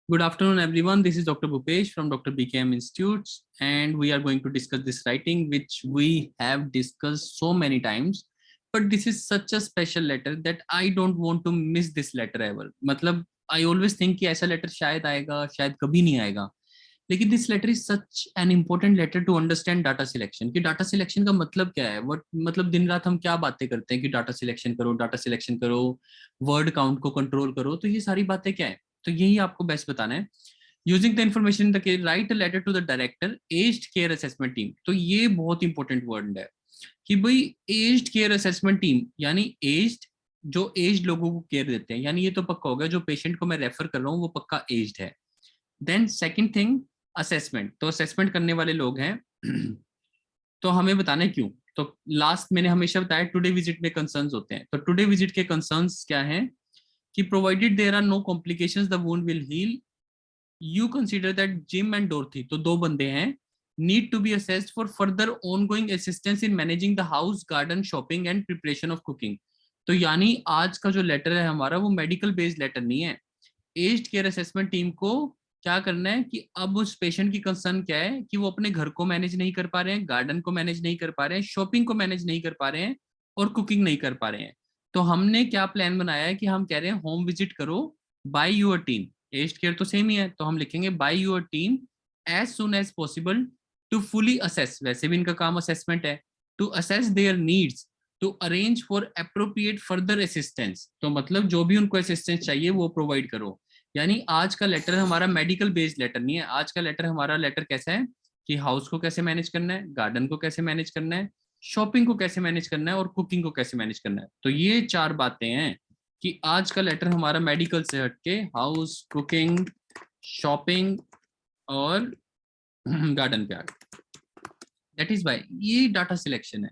Good afternoon, everyone. This is Dr. Bhupesh from Dr. BKM Institutes, and we are going to discuss this writing, which we have discussed so many times. But this is such a special letter that I don't want to miss this letter ever. मतलब I always think कि ऐसा letter शायद आएगा, शायद कभी नहीं आएगा. लेकिन this letter is such an important letter to understand data selection. कि data selection का मतलब क्या है? What मतलब दिन रात हम क्या बातें करते हैं कि data selection करो, word count को control करो. तो ये सारी बातें क्या है? तो यही आपको बेस्ट बताना है. Using the information the right letter to the director aged care assessment team. तो ये बहुत इंपॉर्टेंट वर्ड है कि भाई एज्ड केयर असेसमेंट टीम यानी एज्ड, जो एज्ड लोगों को केयर देते हैं, यानी ये तो पक्का होगा जो पेशेंट को मैं रेफर कर रहा हूँ वो पक्का एज्ड है. Then second thing assessment. तो असेसमेंट करने वाले लोग हैं. तो हमें बताना है क्यों. तो लास्ट मैंने हमेशा बताया टुडे विजिट में कंसर्न्स होते हैं. तो टुडे विजिट के कंसर्न्स क्या हैं कि provided there are no complications the wound will heal. You consider that Jim and Dorothy, तो दो बंदे हैं, need to be assessed for further ongoing assistance in managing the house, garden, shopping and preparation of cooking. तो यानी आज का जो letter है हमारा वो मेडिकल बेस्ड लेटर नहीं है. एज्ड केयर असेसमेंट टीम को क्या करना है कि अब उस पेशेंट की कंसर्न क्या है कि वो अपने घर को मैनेज नहीं कर पा रहे हैं, गार्डन को मैनेज नहीं कर पा रहे हैं, शॉपिंग को मैनेज नहीं कर पा रहे हैं और कुकिंग नहीं कर पा रहे हैं. तो हमने क्या प्लान बनाया है कि हम कह रहे हैं होम विजिट करो by your team. Aged care तो सेम ही है, तो हम लिखेंगे by your team as soon as possible to fully assess. वैसे भी इनका काम असेसमेंट है. To assess their needs, to arrange for appropriate further assistance. तो मतलब जो भी उनको असिस्टेंस चाहिए वो प्रोवाइड करो. यानी आज का लेटर हमारा मेडिकल बेस्ड लेटर नहीं है. आज का लेटर हमारा लेटर कैसा है कि हाउस को कैसे मैनेज करना है, गार्डन को कैसे मैनेज करना है, शॉपिंग को कैसे मैनेज करना है और कुकिंग को कैसे मैनेज करना है. तो ये चार बातें हैं कि आज का लेटर हमारा मेडिकल से हटके हाउस, कुकिंग, शॉपिंग और गार्डन पे आ गया. दैट इज वाई ये डाटा सिलेक्शन है.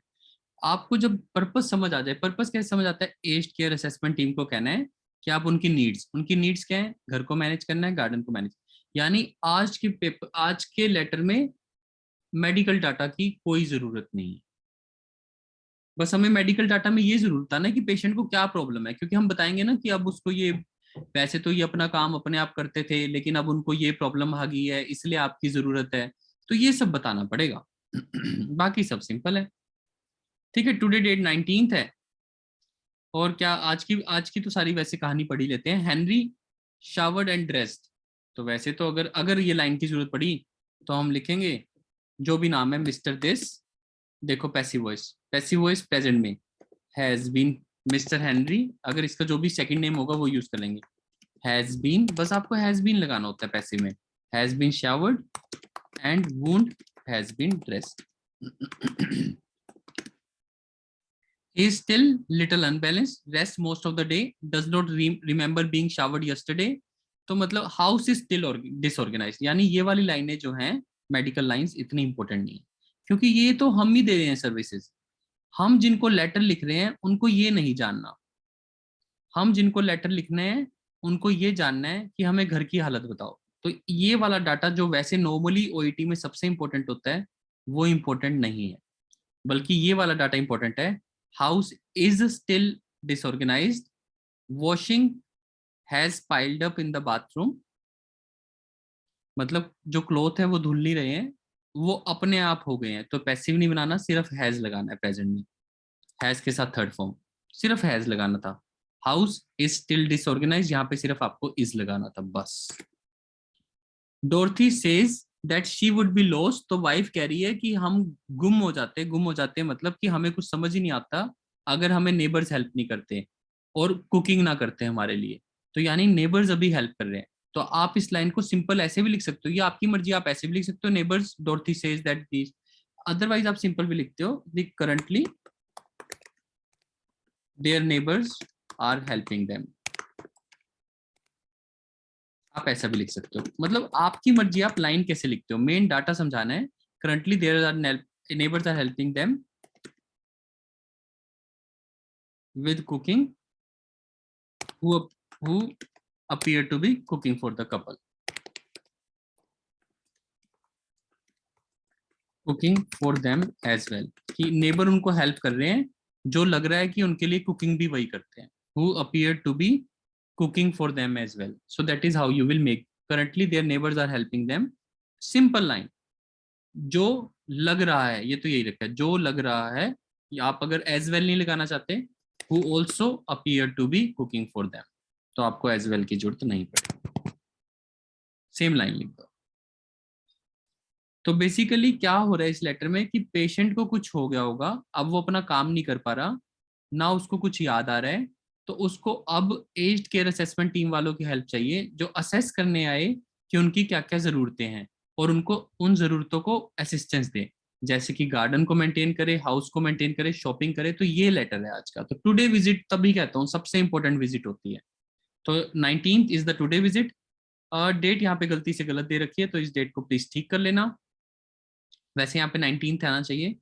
आपको जब पर्पस समझ आ जाए, पर्पस कैसे समझ आता है, एज्ड केयर असेसमेंट टीम को कहना है कि आप उनकी नीड्स क्या है, घर को मैनेज करना है, गार्डन को मैनेज. यानी आज के पेपर, आज के लेटर में मेडिकल डाटा की कोई जरूरत नहीं है. बस हमें मेडिकल डाटा में ये जरूरत था ना कि पेशेंट को क्या प्रॉब्लम है, क्योंकि हम बताएंगे ना कि अब उसको ये, वैसे तो ये अपना काम अपने आप करते थे लेकिन अब उनको ये प्रॉब्लम आ गई है इसलिए आपकी जरूरत है. तो ये सब बताना पड़ेगा. बाकी सब सिंपल है. ठीक है. टुडे डेट 19th है. और क्या आज की तो सारी वैसे कहानी पढ़ ही लेते हैं. Henry showered and dressed. तो वैसे तो अगर अगर ये लाइन की जरूरत पड़ी तो हम लिखेंगे जो भी नाम है मिस्टर दिस. देखो पैसिव वॉइस प्रेजेंट में हैज बीन मिस्टर हेनरी. अगर इसका जो भी सेकंड नेम होगा वो यूज कर लेंगे. हैज बीन, बस आपको हैज बीन लगाना होता है पैसिव में. Has been showered and wound has been dressed. He is still little unbalanced, rests most of the day, does not remember being showered yesterday. तो मतलब हाउस इज स्टिल डिसऑर्गेनाइज्ड. यानी ये वाली लाइनें जो हैं मेडिकल लाइंस इतनी इंपॉर्टेंट नहीं है, क्योंकि ये तो हम ही दे रहे हैं सर्विसेज. हम जिनको लेटर लिख रहे हैं उनको ये नहीं जानना. हम जिनको लेटर लिखने हैं उनको ये जानना है कि हमें घर की हालत बताओ. तो ये वाला डाटा जो वैसे नॉर्मली ओईटी में सबसे इंपॉर्टेंट होता है वो इंपॉर्टेंट नहीं है, बल्कि ये वाला डाटा इंपॉर्टेंट है. House is still disorganized. Washing has piled up in the bathroom. मतलब जो क्लॉथ है वो धुल नहीं रहे हैं, वो अपने आप हो गए हैं. तो पैसिव नहीं बनाना, सिर्फ हैज लगाना है प्रेजेंट में. हैज के साथ थर्ड फॉर्म, सिर्फ हैज लगाना था. हाउस इज स्टिल डिसऑर्गेनाइज्ड, यहाँ पे सिर्फ आपको इज लगाना था बस. डोरथी says that she would be lost. तो वाइफ कह रही है कि हम गुम हो जाते मतलब कि हमें कुछ समझ ही नहीं आता अगर हमें नेबर्स हेल्प नहीं करते और कुकिंग ना करते हमारे लिए. तो यानी नेबर्स अभी हेल्प कर रहे हैं. तो आप इस लाइन को सिंपल ऐसे भी लिख सकते हो, ये आपकी मर्जी, आप ऐसे भी लिख सकते हो, neighbours Dorothy says that this. Otherwise आप सिंपल भी लिखते हो, the currently their neighbours are helping them. आप ऐसा भी लिख सकते हो, मतलब आपकी मर्जी आप लाइन कैसे लिखते हो. मेन डाटा समझाना है. Currently there are neighbours are helping them with cooking, who appear to be cooking for the couple. Cooking for them as well, कि नेबर उनको हेल्प कर रहे हैं जो लग रहा है कि उनके लिए कुकिंग भी वही करते हैं. Who appear to be cooking for them as well. So that is how you will make currently their neighbors are helping them. Simple line. जो लग रहा है, ये तो यही रखा है, जो लग रहा है. आप अगर as well नहीं लगाना चाहते, who also appear to be cooking for them, तो आपको as well की जरूरत नहीं पड़ेगी. सेम लाइन लिख दो. तो बेसिकली क्या हो रहा है इस लेटर में कि पेशेंट को कुछ हो गया होगा, अब वो अपना काम नहीं कर पा रहा, ना उसको कुछ याद आ रहा है, तो उसको अब एज्ड केयर असेसमेंट टीम वालों की हेल्प चाहिए, जो असेस करने आए कि उनकी क्या क्या जरूरतें हैं और उनको उन जरूरतों को असिस्टेंस दे, जैसे कि गार्डन को मेंटेन करे, हाउस को मेंटेन करे, शॉपिंग करे. तो ये लेटर है आज का. तो टुडे विजिट तभी कहता हूँ सबसे इंपॉर्टेंट विजिट होती है. तो 19th is the today visit. Date यहाँ पे गलती से गलत दे रखी है, तो इस डेट को प्लीज ठीक कर लेना. वैसे यहाँ पे 19th आना चाहिए.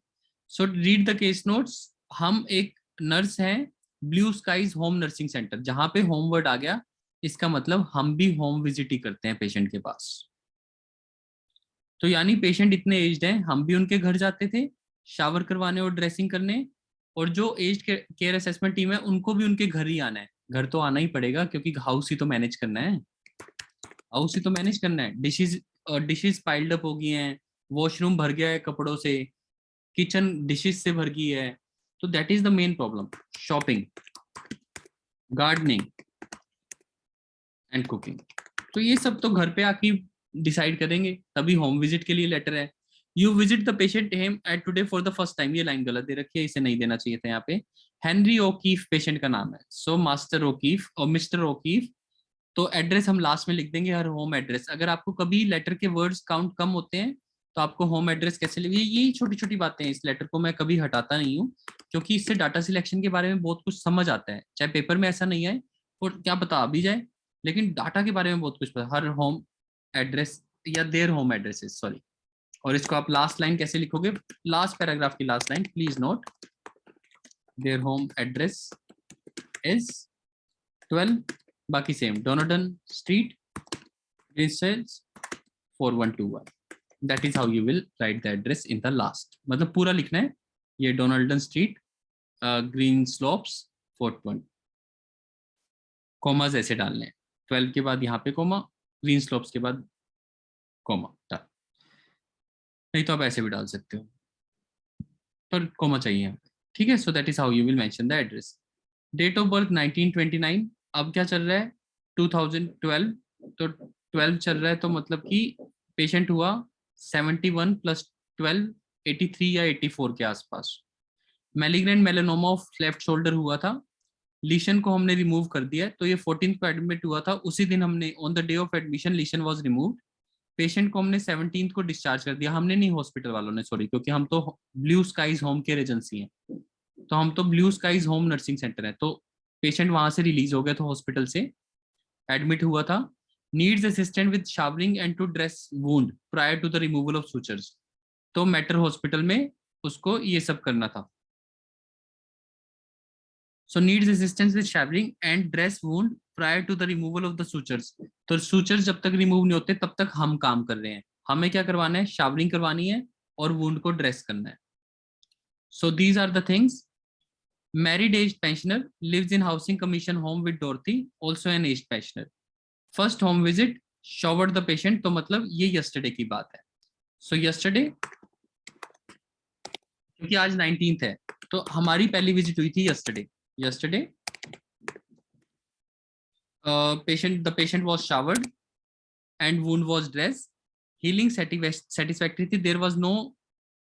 So read the case notes. हम एक नर्स हैं Blue Skies home nursing centre. जहां पे होम वर्ड आ गया, इसका मतलब हम भी होम विजिट ही करते हैं पेशेंट के पास. तो यानी पेशेंट इतने एज्ड हैं, हम भी उनके घर जाते थे शावर करवाने और ड्रेसिंग करने, और जो एज्ड केयर असेसमेंट टीम है उनको भी उनके घर ही आना है. घर तो आना ही पड़ेगा क्योंकि हाउस ही तो मैनेज करना है. हाउस ही तो मैनेज करना है. डिशेज पाइल्ड अप हो गई हैं, वॉशरूम भर गया है कपड़ों से, किचन डिशेस से भर गई है. तो that is the main problem. Shopping, gardening and cooking. तो ये सब तो घर पे आके डिसाइड करेंगे, तभी होम विजिट के लिए लेटर है. You visit the patient Hem at today for the first time. ये लाइन गलत दे रखी है, इसे नहीं देना चाहिए था यहाँ पे. हेनरी ओकीफ पेशेंट का नाम है. सो मास्टर ओकीफ और मिस्टर ओकीफ. तो एड्रेस हम लास्ट में लिख देंगे, हर होम एड्रेस. अगर आपको कभी लेटर के वर्ड्स काउंट कम होते हैं तो आपको होम एड्रेस कैसे लिखिए. यही छोटी छोटी बातें हैं. इस लेटर को मैं कभी हटाता नहीं हूँ, क्योंकि इससे डाटा सिलेक्शन के बारे में बहुत कुछ समझ आता है. चाहे पेपर में ऐसा नहीं आए और क्या पता आ भी जाए, लेकिन डाटा के बारे में बहुत कुछ पता. हर होम एड्रेस या देयर होम एड्रेसेस, सॉरी. और इसको आप लास्ट लाइन कैसे लिखोगे, लास्ट पैराग्राफ की last line, please note their home address is 12, बाकी same, Donaldson street, Greenslopes 4121. That is how you will write the address in the last. मतलब पूरा लिखना है, ये Donaldson street, green slopes 41. Commas ऐसे डालने हैं, 12 के बाद यहाँ पे कॉमा, ग्रीन स्लोप्स के बाद कॉमा. नहीं तो आप ऐसे भी डाल सकते हो, पर कॉमा चाहिए यहाँ पे. ठीक है. So that is how you will mention the address. Date of birth 1929. अब क्या चल रहा है, 2012. तो 12 चल रहा है, तो मतलब कि पेशेंट हुआ 71 + 12, 83 या 84 के आसपास. Malignant melanoma of left shoulder हुआ था. लीशन को हमने रिमूव कर दिया, तो ये 14 को एडमिट हुआ था. उसी दिन हमने on the day of admission लीशन was removed. Patient को हमने 17 को डिस्चार्ज कर दिया. हमने नहीं, हॉस्पिटल वालों ने, सॉरी, क्योंकि हम तो Blue Skies home care agency है, तो हम तो Blue Skies home nursing centre है. तो पेशेंट वहां से रिलीज हो गया था, हॉस्पिटल से एडमिट हुआ था. Needs assistant with showering and to dress wound prior to the removal of sutures. तो मेटर हॉस्पिटल में उसको ये सब करना था. So needs assistance with showering and dress wound prior to the removal of the sutures. तो sutures जब तक रिमूव नहीं होते तब तक हम काम कर रहे हैं. हमें क्या करवाना है, शावरिंग करवानी है और वुंड को ड्रेस करना है. So these are the things. Married aged pensioner lives in housing commission home with Dorothy, also an aged pensioner. First home visit, showered the patient. तो मतलब ये yesterday की बात है. So yesterday, क्योंकि आज 19th है, तो हमारी पहली विजिट हुई थी yesterday. Yesterday, the patient was showered and wound was dressed. Healing satisfactory थी. There was no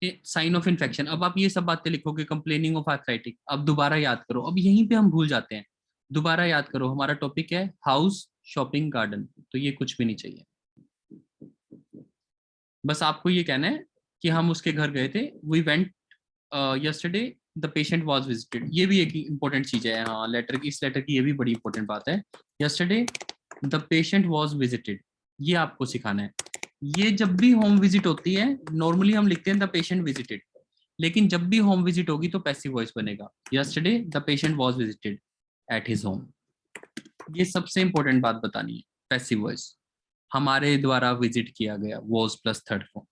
sign of infection. अब आप ये सब बातें लिखोगे, कंप्लेनिंग ऑफ आर्थराइटिक. अब दोबारा याद करो, अब यहीं पे हम भूल जाते हैं. दोबारा याद करो, हमारा टॉपिक है हाउस, शॉपिंग, गार्डन. तो ये कुछ भी नहीं चाहिए. बस आपको ये कहना है कि हम उसके घर गए थे. We went yesterday, the patient was visited. ये भी एक इंपॉर्टेंट चीज है. हाँ, लेटर की, इस लेटर की ये भी बड़ी इंपॉर्टेंट बात है. Yesterday the patient was visited, ये आपको सिखाना है. ये जब भी होम विजिट होती है, नॉर्मली हम लिखते हैं द पेशेंट विजिटेड, लेकिन जब भी होम विजिट होगी तो पैसिव वॉइस बनेगा. Yesterday the patient was visited at his home. ये सबसे इंपॉर्टेंट बात बतानी है. पैसिव वॉइस, हमारे द्वारा विजिट किया गया, वॉज प्लस थर्ड फॉर्म.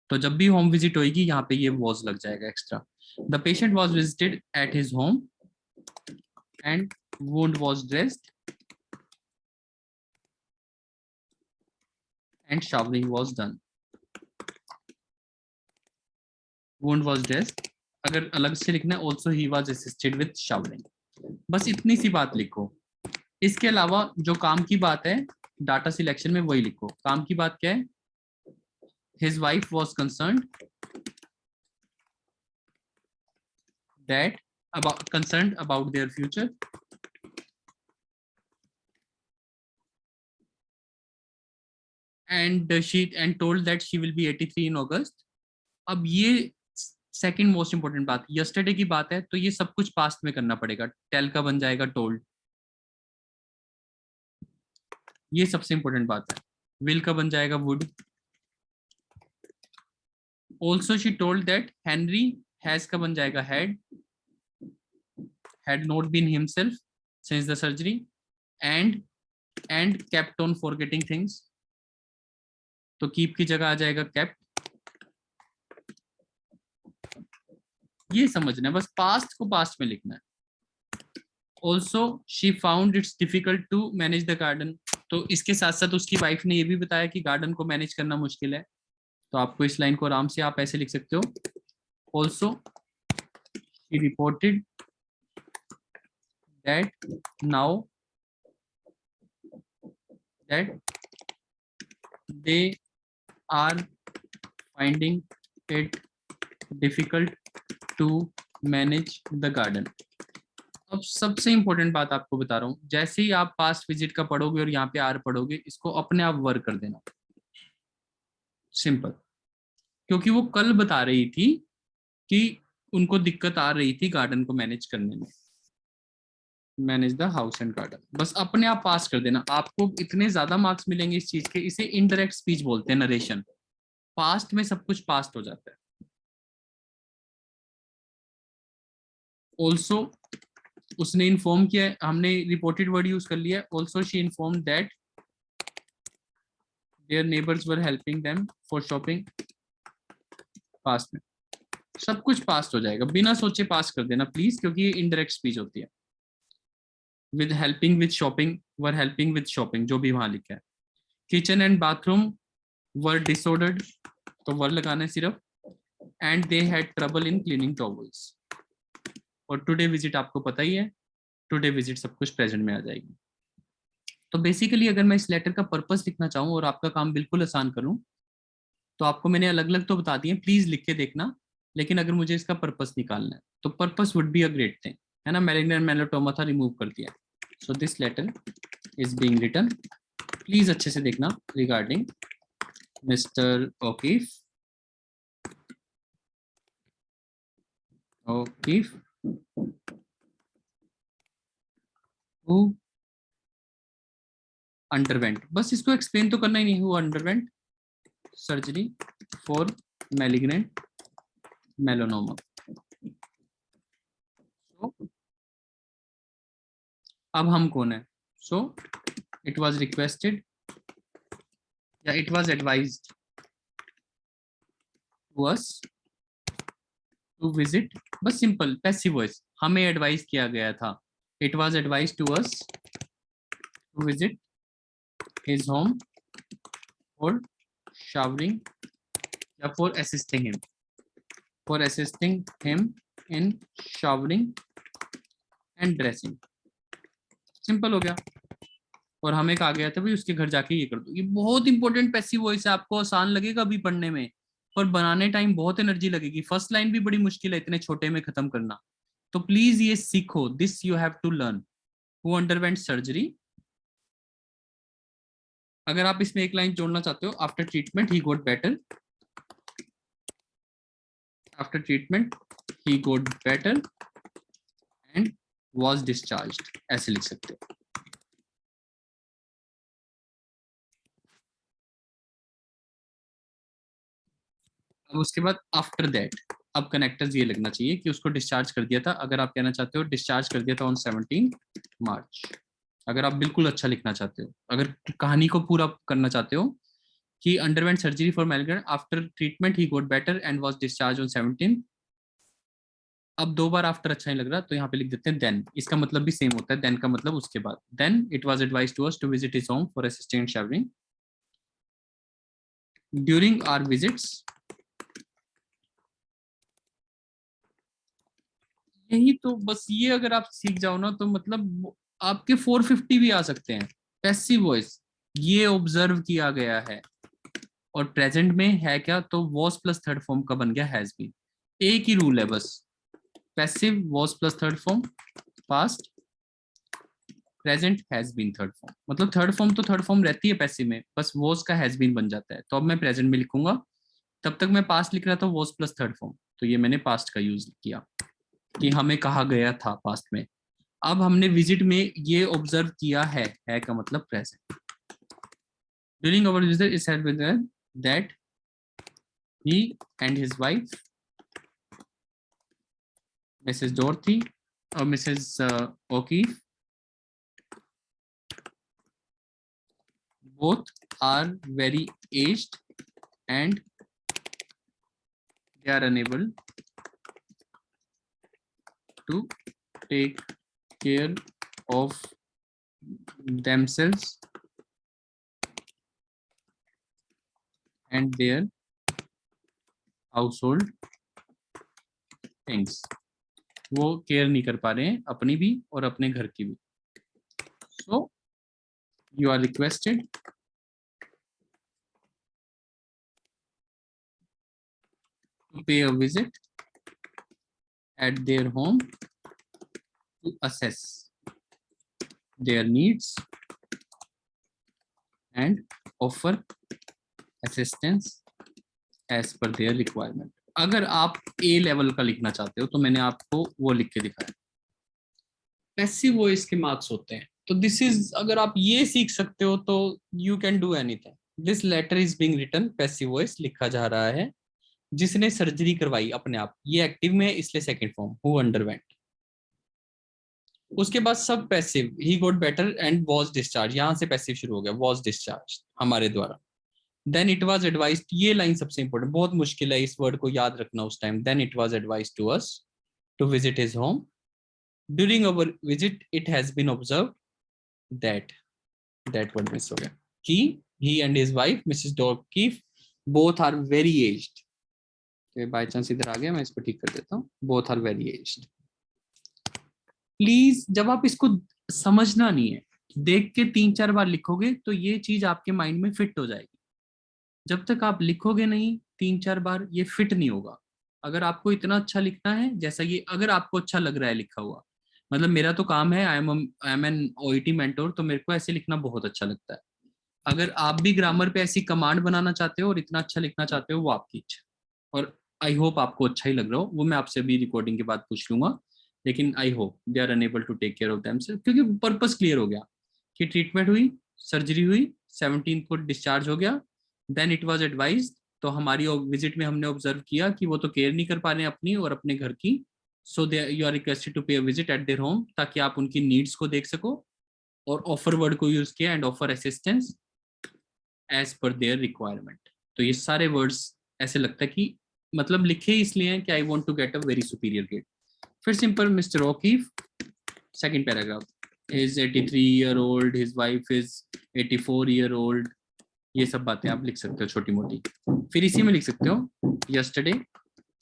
तो जब भी होम विजिट होगी यहाँ पे ये वॉज लग जाएगा extra. The patient was visited at his home and wound was dressed and showering was done. Wound was dressed. अगर अलग से लिखना है also he was assisted with showering. बस इतनी सी बात लिखो. इसके अलावा जो काम की बात है डाटा सिलेक्शन में वही लिखो. काम की बात क्या है? His wife was concerned about their future. And told that she will be 83 in August. अब ये सेकंड मोस्ट इंपोर्टेंट बात, यस्टरडे की बात है तो ये सब कुछ पास्ट में करना पड़ेगा. टेल का बन जाएगा टोल्ड. ये सबसे इंपॉर्टेंट बात है. विल का बन जाएगा would. Also she told that Henry. Has का बन जाएगा had not been himself since the surgery. and kept on forgetting things. तो कीप की जगह आ जाएगा kept. ये समझना है, बस पास्ट को पास्ट में लिखना है. Also she found its difficult to manage the garden. तो इसके साथ साथ उसकी वाइफ ने ये भी बताया कि गार्डन को मैनेज करना मुश्किल है. तो आपको इस लाइन को आराम से आप ऐसे लिख सकते हो. Also she reported that now that they are finding it difficult to manage the garden. अब सबसे इंपॉर्टेंट बात आपको बता रहा हूं, जैसे ही आप पास्ट विजिट का पढ़ोगे और यहाँ पे आर पढ़ोगे, इसको अपने आप वर्क कर देना. सिंपल. क्योंकि वो कल बता रही थी कि उनको दिक्कत आ रही थी गार्डन को मैनेज करने में. Manage the house and garden. बस अपने आप पास कर देना. आपको इतने ज्यादा मार्क्स मिलेंगे इस चीज के. इसे इनडायरेक्ट स्पीच बोलते हैं, नरेशन. पास्ट में सब कुछ पास्ट हो जाता है. ऑल्सो उसने इन्फॉर्म किया, हमने रिपोर्टेड वर्ड यूज कर लिया. Also she inform that their neighbours were helping them for shopping. Past में सब कुछ पास्ट हो जाएगा. बिना सोचे पास कर देना प्लीज, क्योंकि ये इनडायरेक्ट स्पीच होती है. With helping with shopping, were helping with shopping, जो भी वहां लिखा है. Kitchen and bathroom were disordered, तो वर लगाना है सिर्फ. And they had trouble in cleaning towels. और टुडे विजिट आपको पता ही है, टुडे विजिट सब कुछ प्रेजेंट में आ जाएगी. तो बेसिकली अगर मैं इस लेटर का पर्पस लिखना चाहूँ और आपका काम बिल्कुल आसान करूँ, तो आपको मैंने अलग अलग तो बता दिए, प्लीज लिख के देखना. लेकिन अगर मुझे इसका पर्पस निकालना है तो purpose would be a great thing, है ना. मैलिग्नेंट मेलानोमा था, रिमूव कर दिया. So this letter is being written. Please अच्छे से देखना. Regarding mister O'Keefe who underwent, बस इसको एक्सप्लेन तो करना ही नहीं. who underwent surgery for malignant melanoma. so अब हम कौन है? so it was requested या it was advised to us to visit. बस सिंपल पैसिव वॉइस, हमें एडवाइस किया गया था. it was advised to us to visit his home for showering या for assisting him in showering and dressing. Simple हो गया. और हमें कहा गया था भाई उसके घर जाके ये कर दो. ये बहुत इंपॉर्टेंट पैसिव वॉइस है. आपको आसान लगेगा अभी पढ़ने में, पर बनाने टाइम बहुत एनर्जी लगेगी. फर्स्ट लाइन भी बड़ी मुश्किल है इतने छोटे में खत्म करना. तो प्लीज ये सीखो. This you have to learn. Who underwent surgery. अगर आप इसमें एक लाइन जोड़ना चाहते हो, after treatment he got better. After treatment he got better and was discharged, ऐसे लिख सकते हो. अब उसके बाद आफ्टर दैट, अब कनेक्टर्स ये लगना चाहिए कि उसको डिस्चार्ज कर दिया था. अगर आप कहना चाहते हो डिस्चार्ज कर दिया था ऑन 17 मार्च. अगर आप बिल्कुल अच्छा लिखना चाहते हो, अगर कहानी को पूरा करना चाहते हो कि underwent surgery for malignant, after treatment he got better and was discharge on 17. अब दो बार आफ्टर अच्छा नहीं लग रहा तो यहाँ पे लिख देते हैं देन. इसका मतलब भी सेम होता है. देन का मतलब उसके बाद. Then it was advised to us to visit his home for assistant showering. During our visits, यही तो बस, ये अगर आप सीख जाओ ना तो मतलब आपके 450 भी आ सकते हैं। पैसिव वॉइस, ये ऑब्जर्व किया गया है, और प्रेजेंट में है क्या, तो वॉज प्लस थर्ड फॉर्म का बन गया हैज बीन। एक ही रूल है बस, passive was plus third form, past present has been third form. मतलब थर्ड फॉर्म तो थर्ड फॉर्म रहती है पैसिव में, बस वॉज का हैज बीन बन जाता है। तो अब मैं प्रेजेंट में लिखूंगा, तब तक मैं पास्ट लिख रहा था वॉज प्लस थर्ड फॉर्म, तो ये मैंने पास्ट का यूज किया कि हमें कहा गया था पास्ट में। अब हमने विजिट में ये ऑब्जर्व किया है का मतलब present. During our visit it had been that he and his wife Mrs. Dorothy or Mrs. O'Keefe both are very aged and they are unable to take care of themselves and their household things। वो care नहीं कर पा रहे हैं अपनी भी और अपने घर की भी। So you are requested to pay a visit at their home to assess their needs and offer assistance as per their requirement। अगर आप ए लेवल का लिखना चाहते हो तो मैंने आपको वो लिख के दिखाया। पैसिव वॉइस के मार्क्स होते हैं, तो दिस इज, अगर आप ये सीख सकते हो तो you can do anything. This letter is being written, passive voice लिखा जा रहा है। जिसने सर्जरी करवाई अपने आप, ये एक्टिव में है इसलिए सेकंड फॉर्म, हु अंडरवेंट। उसके बाद सब passive, he got better and was discharge, यहां से पैसिव शुरू हो गया, वाज डिस्चार्ज हमारे द्वारा। देन इट वाज एडवाइज्ड, ये लाइन सबसे इंपॉर्टेंट, बहुत मुश्किल है इस वर्ड को याद रखना उस time. Then it was advised to us to visit his home. During our visit it has been observed that, that word miss हो गया, कि he and his wife Mrs. Dorkeef both are very aged। By chance इधर आ गया, मैं इसको ठीक कर देता हूँ। Both are very aged. Please जब आप इसको, समझना नहीं है, देख के 3-4 बार लिखोगे तो ये चीज आपके माइंड में फिट हो जाएगी। जब तक आप लिखोगे नहीं 3-4 बार, ये फिट नहीं होगा। अगर आपको इतना अच्छा लिखना है जैसा ये, अगर आपको अच्छा लग रहा है लिखा हुआ, मतलब मेरा तो काम है, I am an OET mentor, तो मेरे को ऐसे लिखना बहुत अच्छा लगता है। अगर आप भी ग्रामर पे ऐसी कमांड बनाना चाहते हो और इतना अच्छा लिखना चाहते हो, वो आपकी इच्छा। और आई होप आपको अच्छा ही लग रहा हो, वो मैं आपसे अभी रिकॉर्डिंग के बाद पूछ लूंगा। लेकिन I hope they are unable to take care of themselves, क्योंकि पर्पस क्लियर हो गया कि ट्रीटमेंट हुई, सर्जरी हुई, 17 को डिस्चार्ज हो गया। देन इट वाज एडवाइज्ड, तो हमारी विजिट में हमने ऑब्जर्व किया कि वो तो केयर नहीं कर पा रहे हैं अपनी और अपने घर की। So they you are requested to pay a visit at their home, ताकि आप उनकी नीड्स को देख सको। और ऑफर वर्ड को यूज किया, and offer assistance as per their requirement. तो ये सारे वर्ड्स ऐसे लगता है कि मतलब लिखे इसलिए हैं कि I want to get a very superior grade. फिर simple, Mister O'Keefe, second paragraph, is 83 year old, his wife is 84 year old. ये सब बातें आप लिख सकते हो छोटी मोटी। फिर इसी में लिख सकते हो यस्टरडे,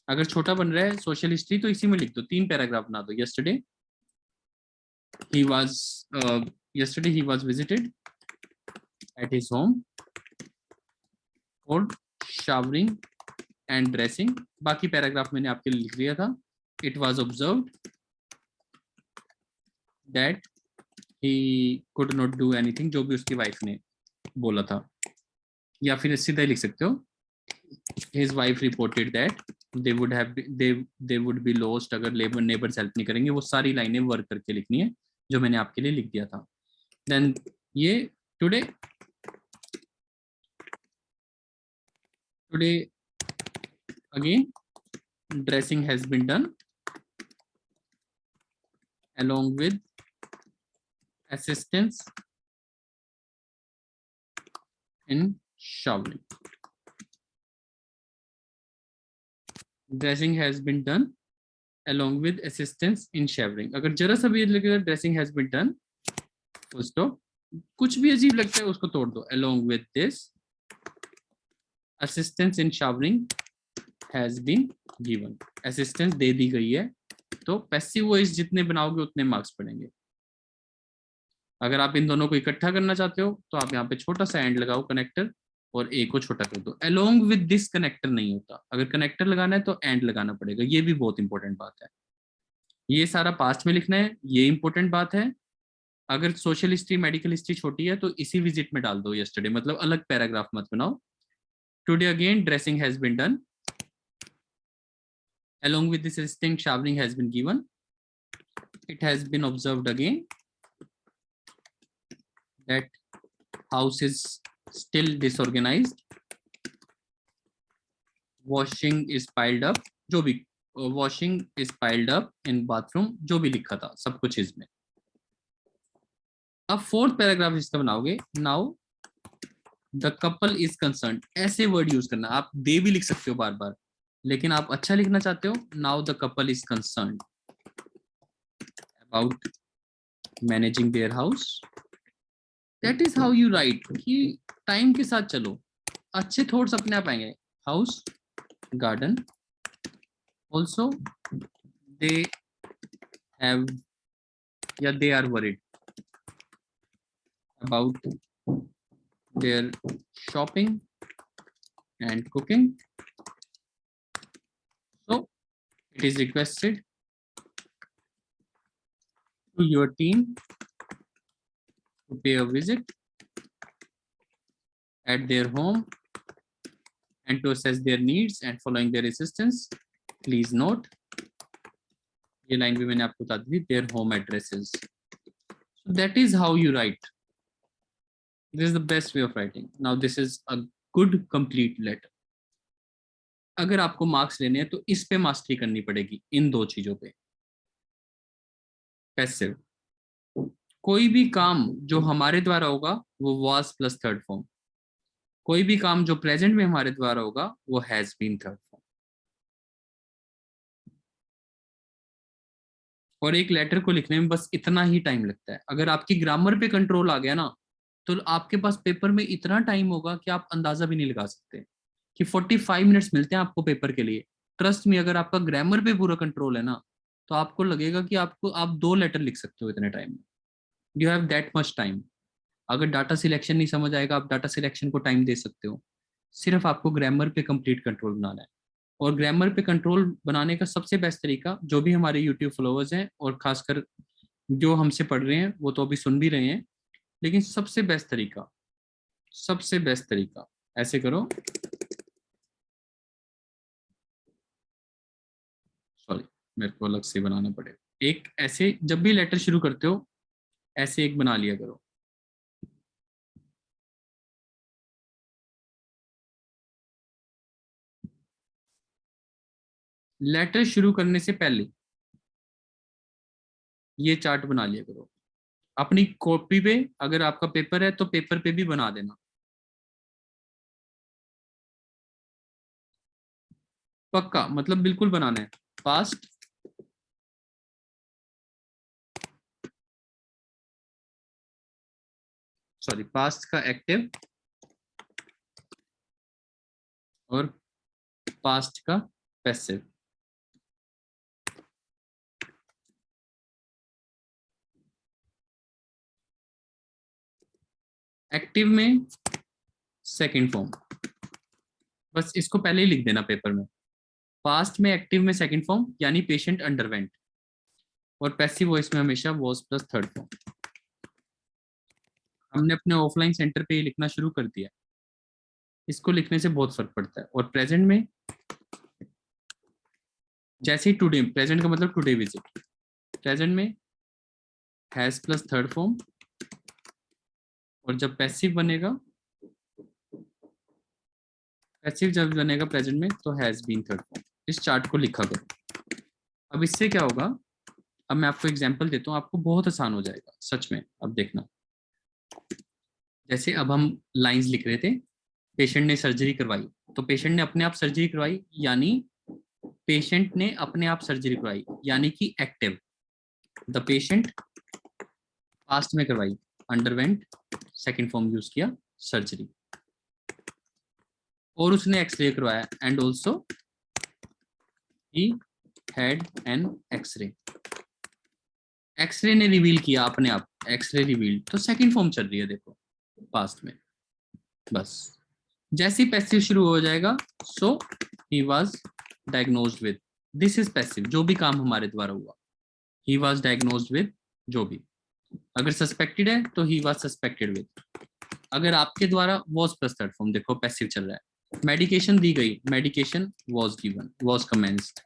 अगर छोटा बन रहा है सोशल हिस्ट्री तो इसी में लिख दो, 3 पैराग्राफ बना दो। Yesterday he was yesterday he was visited at his home for showering and dressing। बाकी पैराग्राफ मैंने आपके लिए लिख दिया था। It was observed that he could not do anything, जो भी उसकी वाइफ ने बोला था। या फिर सीधा ही लिख सकते हो, his wife reported that they would be lost अगर neighbors हेल्प नहीं करेंगे। वो सारी लाइनें वर्क करके लिखनी है जो मैंने आपके लिए लिख दिया था। देन ये today again dressing has been done along with assistance in showering। Dressing has been done along with assistance in showering। अगर जरा सा भी लगेगा dressing has been done, full stop, कुछ भी अजीब लगता है उसको तोड़ दो, along with this assistance in showering has been given, assistance दे दी गई है, तो पैसिव वॉइस जितने बनाओगे उतने मार्क्स पड़ेंगे। अगर आप इन दोनों को इकट्ठा करना चाहते हो तो आप यहाँ पे छोटा सा एंड लगाओ कनेक्टर और ए को छोटा कर दो। अलोंग विद दिस कनेक्टर नहीं होता, अगर कनेक्टर लगाना है तो एंड लगाना पड़ेगा। ये भी बहुत इंपॉर्टेंट बात है। ये सारा पास्ट में लिखना है, ये इंपॉर्टेंट बात है। अगर सोशल हिस्ट्री मेडिकल हिस्ट्री छोटी है तो इसी विजिट में डाल दो यस्टरडे, मतलब अलग पैराग्राफ मत बनाओ। Today again dressing has been done, along with this assistant showering has been given. It has been observed again that house is still disorganized, washing is piled up, जो भी washing is piled up in bathroom, जो भी लिखा था सब कुछ इसमें। अब फोर्थ पैराग्राफ इसका बनाओगे, now the couple is concern, ऐसे वर्ड यूज करना। आप दे भी लिख सकते हो बार बार, लेकिन आप अच्छा लिखना चाहते हो, now the couple is concern about managing their house. That is how you write, कि टाइम के साथ चलो, अच्छे थॉट्स अपने आप आएंगे। House, garden, also they have या they are worried about their shopping and cooking, so it is requested to your team to pay a visit at their home and to assess their needs and following their assistance. Please note, ये line भी मैंने आपको बता दी, their home addresses. So that is how you write. This is the best way of writing. Now this is a good complete letter. अगर आपको marks लेने हैं तो इस पे मास्टरी करनी पड़ेगी, इन दो चीजों पे। पैसिव, कोई भी काम जो हमारे द्वारा होगा वो वाज प्लस थर्ड फॉर्म, कोई भी काम जो प्रेजेंट में हमारे द्वारा होगा वो हैज बीन थर्ड फॉर्म। और एक लेटर को लिखने में बस इतना ही टाइम लगता है। अगर आपकी ग्रामर पे कंट्रोल आ गया ना, तो आपके पास पेपर में इतना टाइम होगा कि आप अंदाजा भी नहीं लगा सकते, कि 45 मिनट्स मिलते हैं आपको पेपर के लिए। ट्रस्ट में, अगर आपका ग्रामर पे पूरा कंट्रोल है ना, तो आपको लगेगा कि आप 2 लेटर लिख सकते हो इतने टाइम में। You have that much time. अगर डाटा सिलेक्शन नहीं समझ आएगा, आप डाटा सिलेक्शन को टाइम दे सकते हो। सिर्फ आपको ग्रामर पे कंप्लीट कंट्रोल बनाना है। और ग्रामर पे कंट्रोल बनाने का सबसे बेस्ट तरीका, जो भी हमारे यूट्यूब फॉलोअर्स हैं और खासकर जो हमसे पढ़ रहे हैं वो तो अभी सुन भी रहे हैं, लेकिन सबसे बेस्ट तरीका ऐसे करो, सॉरी मेरे को अलग से बनाना पड़ेगा। एक ऐसे जब भी लेटर शुरू करते हो ऐसे एक बना लिया करो। लेटर शुरू करने से पहले ये चार्ट बना लिया करो अपनी कॉपी पे। अगर आपका पेपर है तो पेपर पे भी बना देना। पक्का, मतलब बिल्कुल बनाना है। पास्ट, सॉरी पास्ट का एक्टिव और पास्ट का पैसिव। एक्टिव में सेकंड फॉर्म, बस इसको पहले ही लिख देना पेपर में। पास्ट में एक्टिव में सेकंड फॉर्म यानी पेशेंट अंडरवेंट, और पैसिव वॉइस में हमेशा वॉज प्लस थर्ड फॉर्म। हमने अपने ऑफलाइन सेंटर पे ये लिखना शुरू कर दिया, इसको लिखने से बहुत फर्क पड़ता है। और प्रेजेंट में जैसे ही टुडे, प्रेजेंट का मतलब टुडे विजिट, प्रेजेंट में हैज प्लस थर्ड फॉर्म, और जब पैसिव बनेगा, पैसिव जब बनेगा प्रेजेंट में तो हैज बीन थर्ड फॉर्म। इस चार्ट को लिखा करो। अब इससे क्या होगा, अब मैं आपको एग्जांपल देता हूँ, आपको बहुत आसान हो जाएगा सच में। अब देखना, जैसे अब हम लाइंस लिख रहे थे, पेशेंट ने सर्जरी करवाई, तो पेशेंट ने अपने आप सर्जरी करवाई, यानी पेशेंट ने अपने आप सर्जरी करवाई यानी कि एक्टिव। द पेशेंट पास्ट में करवाई, अंडरवेंट, सेकंड फॉर्म यूज किया, सर्जरी। और उसने एक्सरे करवाया, and also he had an x-ray. X-ray ने रिवील किया अपने आप, एक्सरे रिवील, तो सेकंड फॉर्म चल रही है देखो पास्ट में। बस जैसे ही पैसिव शुरू हो जाएगा, so he was diagnosed with, this is passive, जो भी काम हमारे द्वारा हुआ, ही वाज डायग्नोज्ड विद, जो भी। अगर सस्पेक्टेड है तो ही वाज सस्पेक्टेड विद। अगर आपके द्वारा वॉज प्लस थर्ड फॉर्म, देखो पैसिव चल रहा है। मेडिकेशन दी गई, medication was given, was commenced.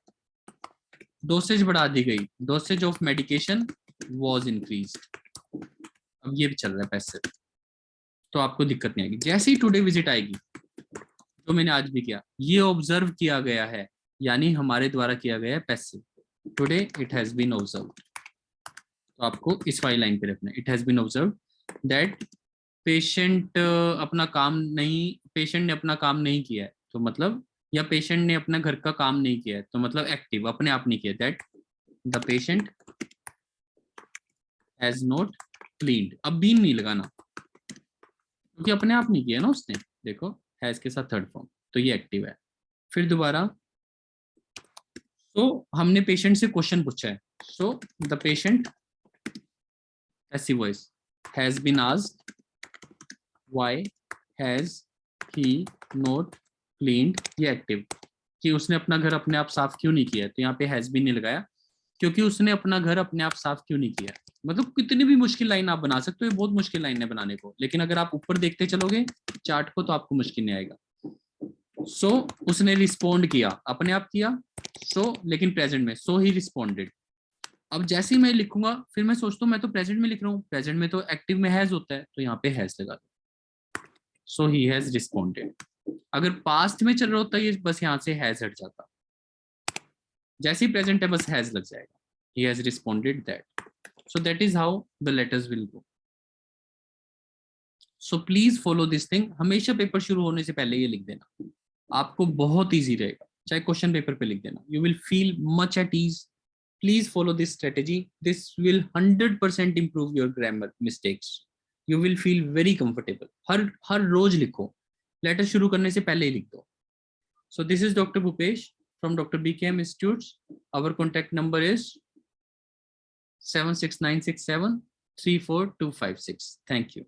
Dosage बढ़ा दी गई, dosage of medication was increased. अब ये भी चल रहा है पैसिव, तो आपको दिक्कत नहीं आएगी। जैसे ही टुडे विजिट आएगी, जो मैंने आज भी किया, ये ऑब्जर्व किया गया है, यानी हमारे द्वारा किया गया है passive. Today it has been observe, तो आपको इस वाली लाइन पे रखना है, it has been observe that patient अपना काम नहीं, पेशेंट ने अपना काम नहीं किया है, तो मतलब, या पेशेंट ने अपना घर का काम नहीं किया है, तो मतलब एक्टिव, अपने आप नहीं किया, that the patient has not cleaned. अब बीन नहीं लगाना, क्योंकि अपने आप नहीं किया ना उसने, देखो हैज के साथ थर्ड फॉर्म, तो ये एक्टिव है। फिर दोबारा, तो हमने पेशेंट से क्वेश्चन पूछा है, so the patient, passive voice, has been asked why has he not cleaned, ये एक्टिव, कि उसने अपना घर अपने आप साफ क्यों नहीं किया, तो यहाँ पे हैज बीन नहीं लगाया, क्योंकि उसने अपना घर अपने आप साफ क्यों नहीं किया। मतलब कितनी भी मुश्किल लाइन आप बना सकते हो, ये बहुत मुश्किल लाइन है बनाने को, लेकिन अगर आप ऊपर देखते चलोगे चार्ट को तो आपको मुश्किल नहीं आएगा। सो उसने रिस्पोंड किया, अपने आप किया, सो लेकिन प्रेजेंट में, सो ही रिस्पोंडेड। अब जैसे ही मैं लिखूंगा, फिर मैं सोचता हूँ मैं तो प्रेजेंट में लिख रहा हूँ, प्रेजेंट में तो एक्टिव में हैज होता है, तो यहाँ पे हैज लगा दो, सो ही हैज रिस्पोंडेड। अगर पास्ट में चल रहा होता ये बस यहाँ से हैज हट जाता, जैसे ही प्रेजेंट है बस हैज लग जाएगा, he has responded that, so that is how the letters will go. So please follow this thing, हमेशा पेपर शुरू होने से पहले ये लिख देना, आपको बहुत इजी रहेगा, चाहे क्वेश्चन पेपर पे लिख देना, you will feel much at ease. Please follow this strategy, this will 100% improve your grammar mistakes, you will feel very comfortable. हर रोज लिखो, लेटर शुरू करने से पहले ही लिख दो। So this is Dr. Bhupesh from Dr. BKM Institutes. Our contact number is 76967 34256. Thank you.